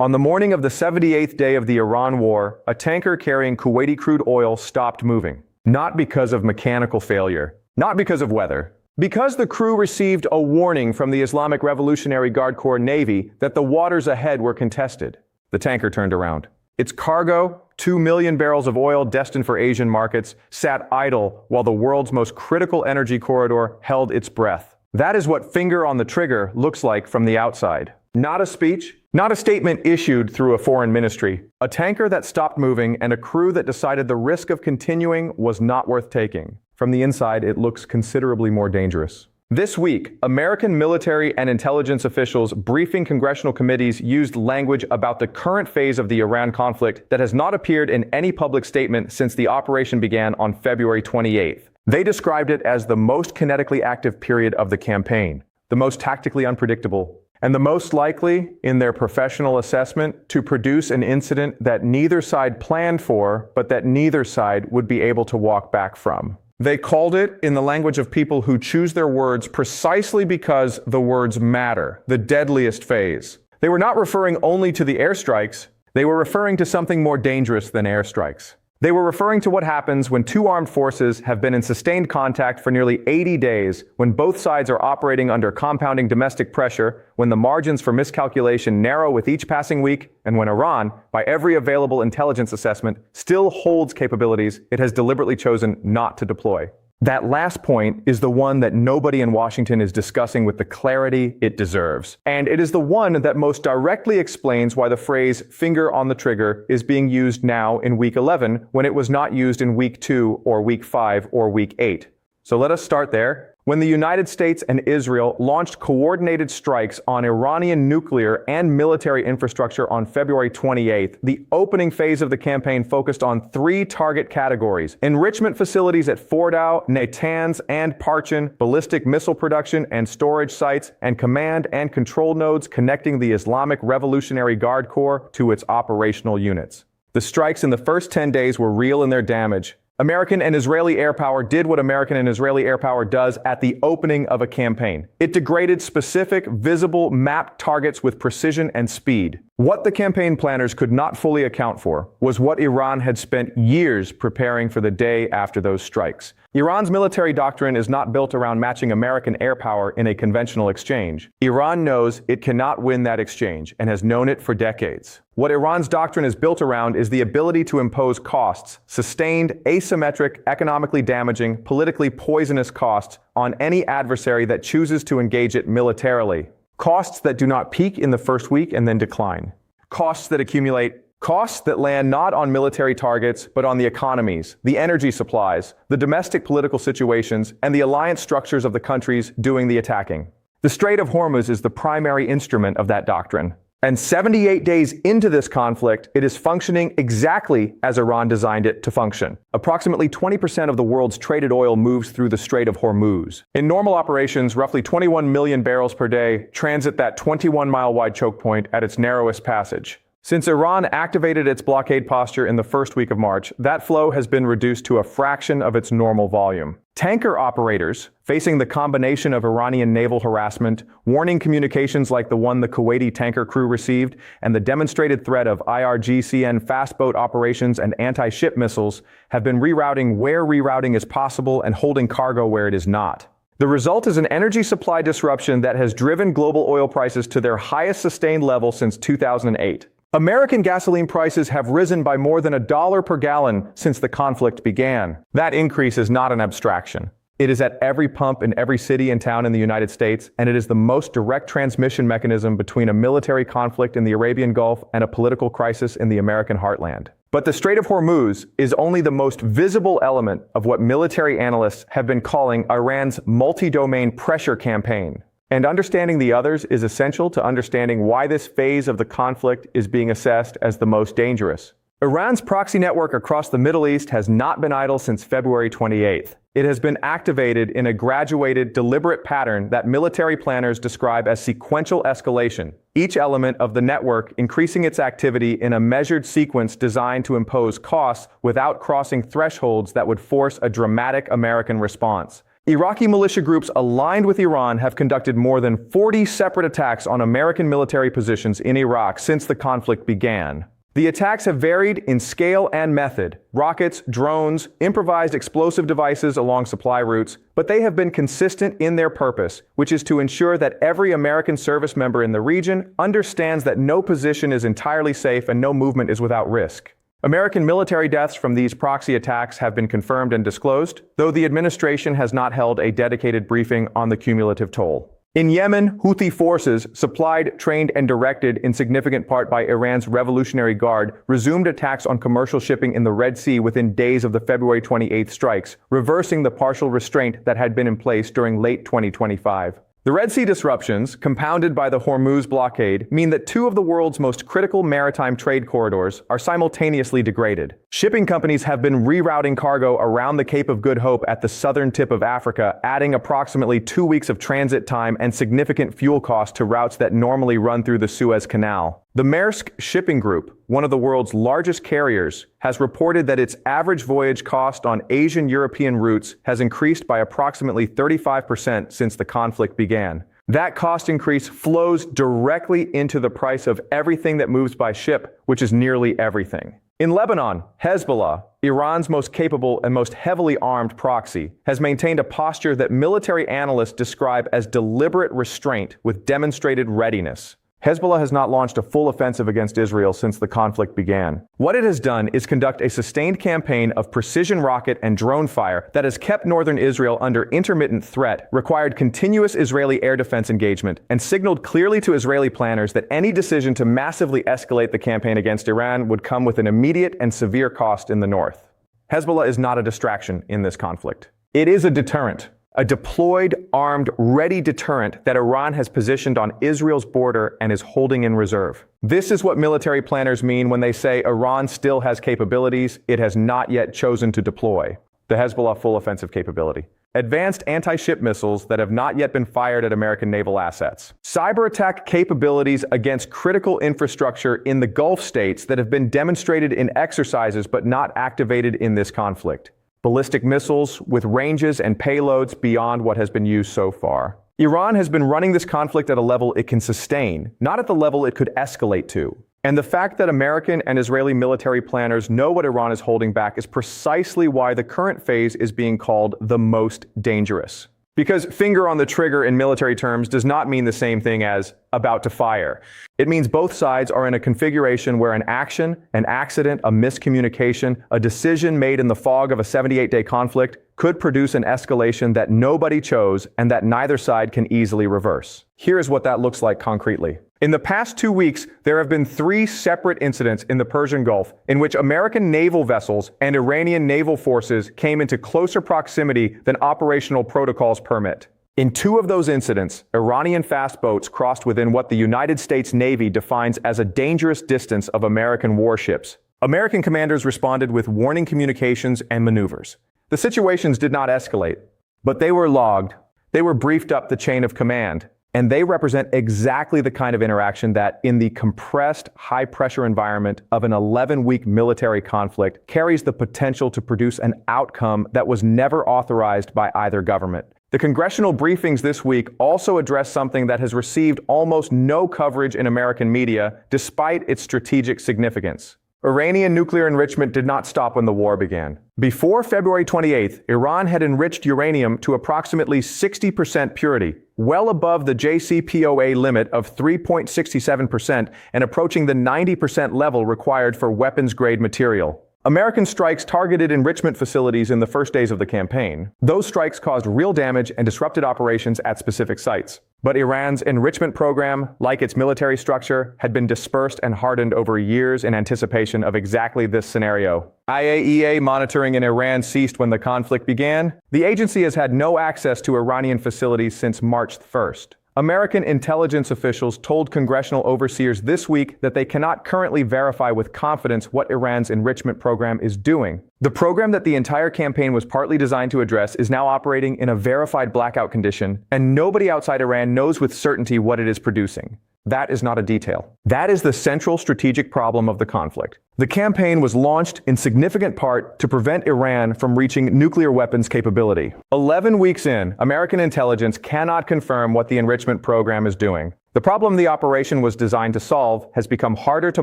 On the morning of the 78th day of the Iran war, a tanker carrying Kuwaiti crude oil stopped moving. Not because of mechanical failure, not because of weather, because the crew received a warning from the Islamic Revolutionary Guard Corps Navy that the waters ahead were contested. The tanker turned around. Its cargo, 2 million barrels of oil destined for Asian markets, sat idle while the world's most critical energy corridor held its breath. That is what finger on the trigger looks like from the outside. Not a speech, not a statement issued through a foreign ministry. A tanker that stopped moving and a crew that decided the risk of continuing was not worth taking. From the inside, it looks considerably more dangerous. This week, American military and intelligence officials briefing congressional committees used language about the current phase of the Iran conflict that has not appeared in any public statement since the operation began on February 28th. They described it as the most kinetically active period of the campaign, the most tactically unpredictable, and the most likely, in their professional assessment, to produce an incident that neither side planned for, but that neither side would be able to walk back from. They called it, in the language of people who choose their words precisely because the words matter, the deadliest phase. They were not referring only to the airstrikes, they were referring to something more dangerous than airstrikes. They were referring to what happens when two armed forces have been in sustained contact for nearly 80 days, when both sides are operating under compounding domestic pressure, when the margins for miscalculation narrow with each passing week, and when Iran, by every available intelligence assessment, still holds capabilities it has deliberately chosen not to deploy. That last point is the one that nobody in Washington is discussing with the clarity it deserves. And it is the one that most directly explains why the phrase finger on the trigger is being used now in week 11 when it was not used in week 2 or week 5 or week 8. So let us start there. When the United States and Israel launched coordinated strikes on Iranian nuclear and military infrastructure on February 28th, the opening phase of the campaign focused on 3 target categories: enrichment facilities at Fordow, Natanz, and Parchin, ballistic missile production and storage sites, and command and control nodes connecting the Islamic Revolutionary Guard Corps to its operational units. The strikes in the first 10 days were real in their damage. American and Israeli air power did what American and Israeli air power does at the opening of a campaign. It degraded specific, visible, mapped targets with precision and speed. What the campaign planners could not fully account for was what Iran had spent years preparing for the day after those strikes. Iran's military doctrine is not built around matching American air power in a conventional exchange. Iran knows it cannot win that exchange and has known it for decades. What Iran's doctrine is built around is the ability to impose costs, sustained, asymmetric, economically damaging, politically poisonous costs on any adversary that chooses to engage it militarily. Costs that do not peak in the first week and then decline. Costs that accumulate. Costs that land not on military targets, but on the economies, the energy supplies, the domestic political situations, and the alliance structures of the countries doing the attacking. The Strait of Hormuz is the primary instrument of that doctrine. And 78 days into this conflict, it is functioning exactly as Iran designed it to function. Approximately 20% of the world's traded oil moves through the Strait of Hormuz. In normal operations, roughly 21 million barrels per day transit that 21-mile-wide choke point at its narrowest passage. Since Iran activated its blockade posture in the first week of March, that flow has been reduced to a fraction of its normal volume. Tanker operators, facing the combination of Iranian naval harassment, warning communications like the one the Kuwaiti tanker crew received, and the demonstrated threat of IRGC fast boat operations and anti-ship missiles, have been rerouting where rerouting is possible and holding cargo where it is not. The result is an energy supply disruption that has driven global oil prices to their highest sustained level since 2008. American gasoline prices have risen by more than $1 per gallon since the conflict began. That increase is not an abstraction. It is at every pump in every city and town in the United States, and it is the most direct transmission mechanism between a military conflict in the Arabian Gulf and a political crisis in the American heartland. But the Strait of Hormuz is only the most visible element of what military analysts have been calling Iran's multi-domain pressure campaign. And understanding the others is essential to understanding why this phase of the conflict is being assessed as the most dangerous. Iran's proxy network across the Middle East has not been idle since February 28th. It has been activated in a graduated, deliberate pattern that military planners describe as sequential escalation, each element of the network increasing its activity in a measured sequence designed to impose costs without crossing thresholds that would force a dramatic American response. Iraqi militia groups aligned with Iran have conducted more than 40 separate attacks on American military positions in Iraq since the conflict began. The attacks have varied in scale and method: rockets, drones, improvised explosive devices along supply routes, but they have been consistent in their purpose, which is to ensure that every American service member in the region understands that no position is entirely safe and no movement is without risk. American military deaths from these proxy attacks have been confirmed and disclosed, though the administration has not held a dedicated briefing on the cumulative toll. In Yemen, Houthi forces, supplied, trained, and directed in significant part by Iran's Revolutionary Guard, resumed attacks on commercial shipping in the Red Sea within days of the February 28 strikes, reversing the partial restraint that had been in place during late 2025. The Red Sea disruptions, compounded by the Hormuz blockade, mean that two of the world's most critical maritime trade corridors are simultaneously degraded. Shipping companies have been rerouting cargo around the Cape of Good Hope at the southern tip of Africa, adding approximately 2 weeks of transit time and significant fuel costs to routes that normally run through the Suez Canal. The Maersk Shipping Group, one of the world's largest carriers, has reported that its average voyage cost on Asian-European routes has increased by approximately 35% since the conflict began. That cost increase flows directly into the price of everything that moves by ship, which is nearly everything. In Lebanon, Hezbollah, Iran's most capable and most heavily armed proxy, has maintained a posture that military analysts describe as deliberate restraint with demonstrated readiness. Hezbollah has not launched a full offensive against Israel since the conflict began. What it has done is conduct a sustained campaign of precision rocket and drone fire that has kept northern Israel under intermittent threat, required continuous Israeli air defense engagement, and signaled clearly to Israeli planners that any decision to massively escalate the campaign against Iran would come with an immediate and severe cost in the north. Hezbollah is not a distraction in this conflict. It is a deterrent. A deployed, armed, ready deterrent that Iran has positioned on Israel's border and is holding in reserve. This is what military planners mean when they say Iran still has capabilities it has not yet chosen to deploy. The Hezbollah full offensive capability. Advanced anti-ship missiles that have not yet been fired at American naval assets. Cyber attack capabilities against critical infrastructure in the Gulf states that have been demonstrated in exercises but not activated in this conflict. Ballistic missiles with ranges and payloads beyond what has been used so far. Iran has been running this conflict at a level it can sustain, not at the level it could escalate to. And the fact that American and Israeli military planners know what Iran is holding back is precisely why the current phase is being called the most dangerous. Because finger on the trigger in military terms does not mean the same thing as about to fire. It means both sides are in a configuration where an action, an accident, a miscommunication, a decision made in the fog of a 78-day conflict could produce an escalation that nobody chose and that neither side can easily reverse. Here's what that looks like concretely. In the past 2 weeks, there have been 3 separate incidents in the Persian Gulf in which American naval vessels and Iranian naval forces came into closer proximity than operational protocols permit. In 2 of those incidents, Iranian fast boats crossed within what the United States Navy defines as a dangerous distance of American warships. American commanders responded with warning communications and maneuvers. The situations did not escalate, but they were logged. They were briefed up the chain of command. And they represent exactly the kind of interaction that, in the compressed, high-pressure environment of an 11-week military conflict, carries the potential to produce an outcome that was never authorized by either government. The congressional briefings this week also address something that has received almost no coverage in American media, despite its strategic significance. Iranian nuclear enrichment did not stop when the war began. Before February 28th, Iran had enriched uranium to approximately 60% purity, well above the JCPOA limit of 3.67% and approaching the 90% level required for weapons-grade material. American strikes targeted enrichment facilities in the first days of the campaign. Those strikes caused real damage and disrupted operations at specific sites. But Iran's enrichment program, like its military structure, had been dispersed and hardened over years in anticipation of exactly this scenario. IAEA monitoring in Iran ceased when the conflict began. The agency has had no access to Iranian facilities since March 1st. American intelligence officials told congressional overseers this week that they cannot currently verify with confidence what Iran's enrichment program is doing. The program that the entire campaign was partly designed to address is now operating in a verified blackout condition, and nobody outside Iran knows with certainty what it is producing. That is not a detail. That is the central strategic problem of the conflict. The campaign was launched in significant part to prevent Iran from reaching nuclear weapons capability. 11 weeks in, American intelligence cannot confirm what the enrichment program is doing. The problem the operation was designed to solve has become harder to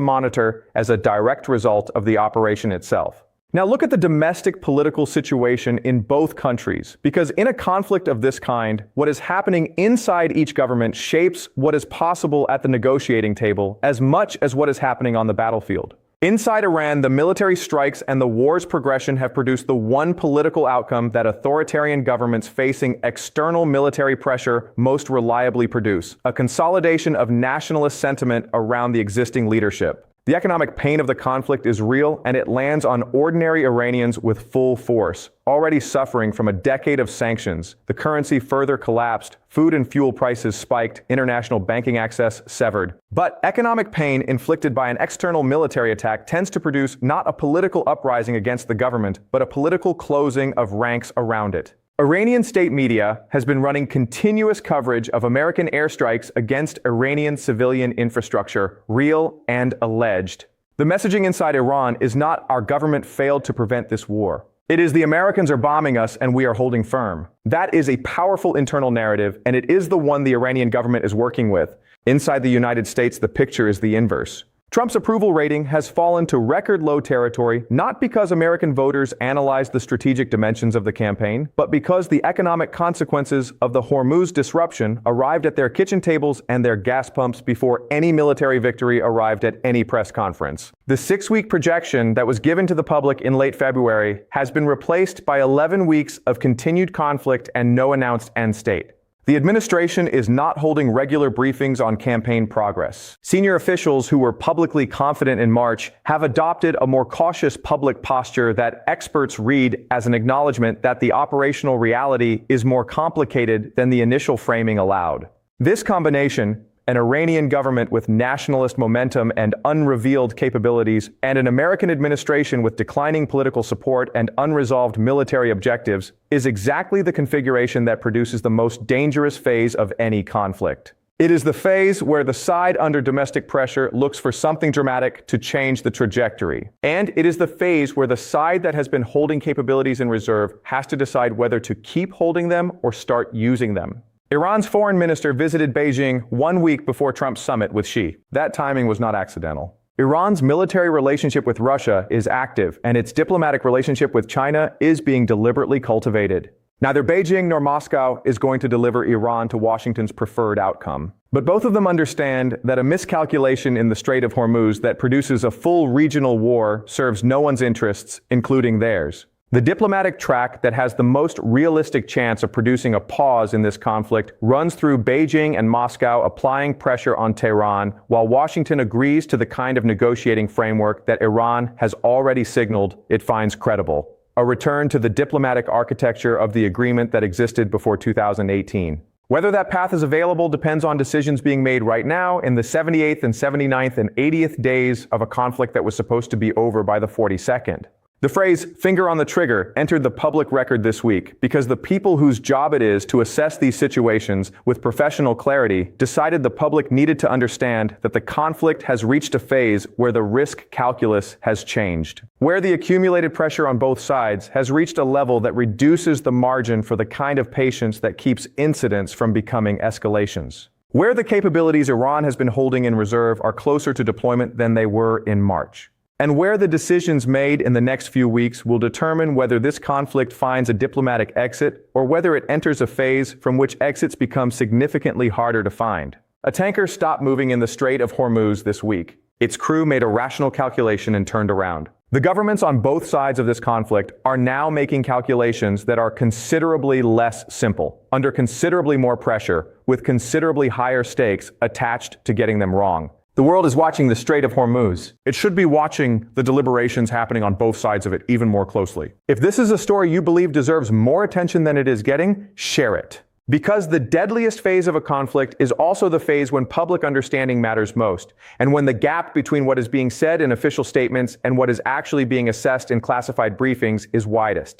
monitor as a direct result of the operation itself. Now look at the domestic political situation in both countries, because in a conflict of this kind, what is happening inside each government shapes what is possible at the negotiating table as much as what is happening on the battlefield. Inside Iran, the military strikes and the war's progression have produced the one political outcome that authoritarian governments facing external military pressure most reliably produce: a consolidation of nationalist sentiment around the existing leadership. The economic pain of the conflict is real, and it lands on ordinary Iranians with full force, already suffering from a decade of sanctions. The currency further collapsed, food and fuel prices spiked, international banking access severed. But economic pain inflicted by an external military attack tends to produce not a political uprising against the government, but a political closing of ranks around it. Iranian state media has been running continuous coverage of American airstrikes against Iranian civilian infrastructure, real and alleged. The messaging inside Iran is not "our government failed to prevent this war." It is "the Americans are bombing us and we are holding firm." That is a powerful internal narrative, and it is the one the Iranian government is working with. Inside the United States, the picture is the inverse. Trump's approval rating has fallen to record low territory, not because American voters analyzed the strategic dimensions of the campaign, but because the economic consequences of the Hormuz disruption arrived at their kitchen tables and their gas pumps before any military victory arrived at any press conference. The 6-week projection that was given to the public in late February has been replaced by 11 weeks of continued conflict and no announced end state. The administration is not holding regular briefings on campaign progress. Senior officials who were publicly confident in March have adopted a more cautious public posture that experts read as an acknowledgement that the operational reality is more complicated than the initial framing allowed. This combination, an Iranian government with nationalist momentum and unrevealed capabilities, and an American administration with declining political support and unresolved military objectives, is exactly the configuration that produces the most dangerous phase of any conflict. It is the phase where the side under domestic pressure looks for something dramatic to change the trajectory. And it is the phase where the side that has been holding capabilities in reserve has to decide whether to keep holding them or start using them. Iran's foreign minister visited Beijing 1 week before Trump's summit with Xi. That timing was not accidental. Iran's military relationship with Russia is active, and its diplomatic relationship with China is being deliberately cultivated. Neither Beijing nor Moscow is going to deliver Iran to Washington's preferred outcome. But both of them understand that a miscalculation in the Strait of Hormuz that produces a full regional war serves no one's interests, including theirs. The diplomatic track that has the most realistic chance of producing a pause in this conflict runs through Beijing and Moscow applying pressure on Tehran, while Washington agrees to the kind of negotiating framework that Iran has already signaled it finds credible: a return to the diplomatic architecture of the agreement that existed before 2018. Whether that path is available depends on decisions being made right now in the 78th and 79th and 80th days of a conflict that was supposed to be over by the 42nd. The phrase "finger on the trigger" entered the public record this week because the people whose job it is to assess these situations with professional clarity decided the public needed to understand that the conflict has reached a phase where the risk calculus has changed, where the accumulated pressure on both sides has reached a level that reduces the margin for the kind of patience that keeps incidents from becoming escalations, where the capabilities Iran has been holding in reserve are closer to deployment than they were in March, and where the decisions made in the next few weeks will determine whether this conflict finds a diplomatic exit or whether it enters a phase from which exits become significantly harder to find. A tanker stopped moving in the Strait of Hormuz this week. Its crew made a rational calculation and turned around. The governments on both sides of this conflict are now making calculations that are considerably less simple, under considerably more pressure, with considerably higher stakes attached to getting them wrong. The world is watching the Strait of Hormuz. It should be watching the deliberations happening on both sides of it even more closely. If this is a story you believe deserves more attention than it is getting, share it. Because the deadliest phase of a conflict is also the phase when public understanding matters most, and when the gap between what is being said in official statements and what is actually being assessed in classified briefings is widest.